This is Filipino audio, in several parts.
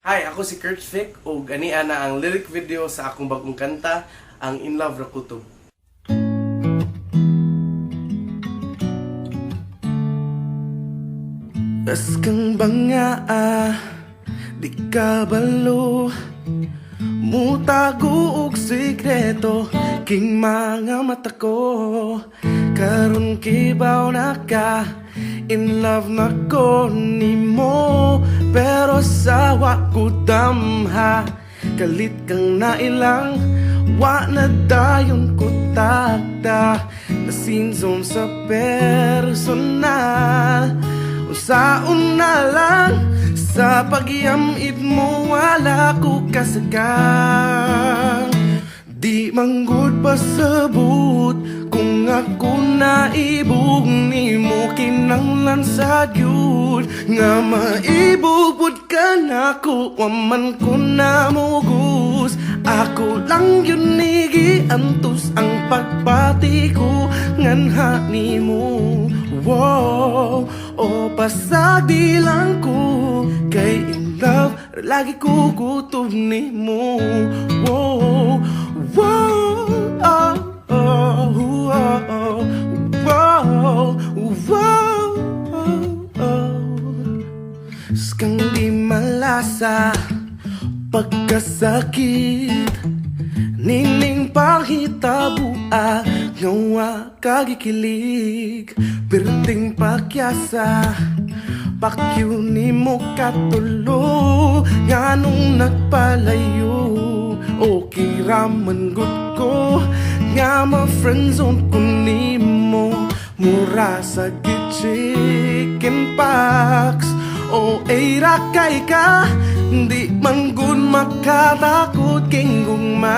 Hi, ako si Kurt Fick ug ani ana ang lyric video sa akong bagong kanta, ang In Love Ra Kutob. Bas kang banga, di ka balo, mutago og sikreto king mga mata ko. Karon kibaw na ka, in love na ko nimo, pero sawa ko damha. Kalit kang nailang, wa na dayon ko takda. Nasinzon sa personal, usaon na lang. Sa pagyamit mo wala ko kasakang. Di manggod pasabot kung ako naibog nimo kinanglan sa gyud nga maibubod ka nako waman ko na mugus. Ako lang yun nigiantos ang pagpati ko nganha nimo. Wow, o pasagdi lang ko kay in love lagi ko kutob nimo. Wow, wow, oh, oh, oh, wow, wow, skang di malasa pagkasakit, nining panghitabua ngawa kagikilig, perting pakyasa pakyu nimo katulo nganong nagpalayo. Okay raman good ko nga ma-friendzone ko nimo, mura sa chicken pox. O ay rakay ka, di man good makatakot king gugma.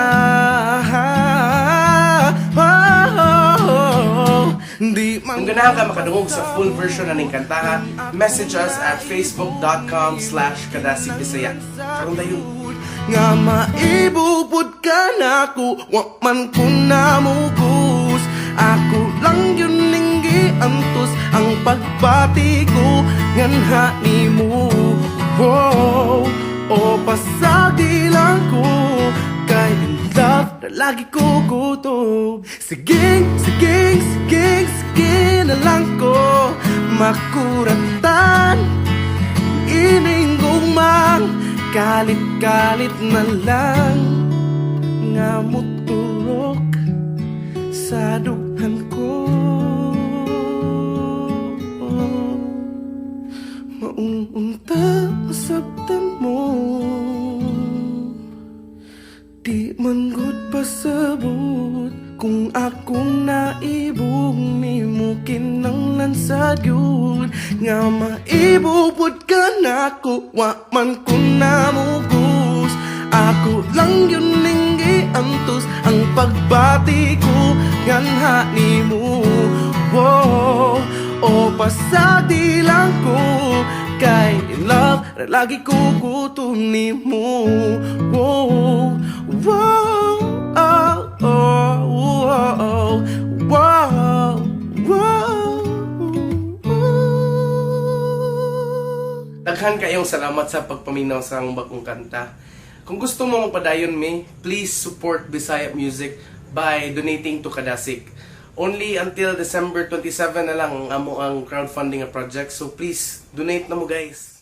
Kung ganahan ka makadungog sa full version na ning kantaha, message us at facebook.com/kadasigbisaya. Karon dayon nga maibubod ka nako wa man ko namugus. Ako lang yun ning giantos ang pagpati ko nganha nimo. Wow, o pasagdi lang ko kay in love na lagi ko kutob. Sige, sige, sige, sige na lang ko makuratan ining gumang. Kalit-kalit na lang nga muturok sa dughan ko. Maunta masabtan mo, di man gud pasabot kung akong naibog nimo kinanglan sa gyud nga maibubod ka nako wa man ko namugus. Ako lang yun ning giantos ang pagbati ko nganha nimo. Wow, o pasagdi lang ko kay in love lagi ko kutob nimo. Wow, wow, oh, oh, wow, wow, wow. daghan kayong salamat sa pagpaminaw sa akong bagong kanta. Kung gusto mo magpadayon me, please support Bisaya Music by donating to Kadasig. Only until December 27 na lang ang amo ang crowdfunding project, so please donate na mo guys.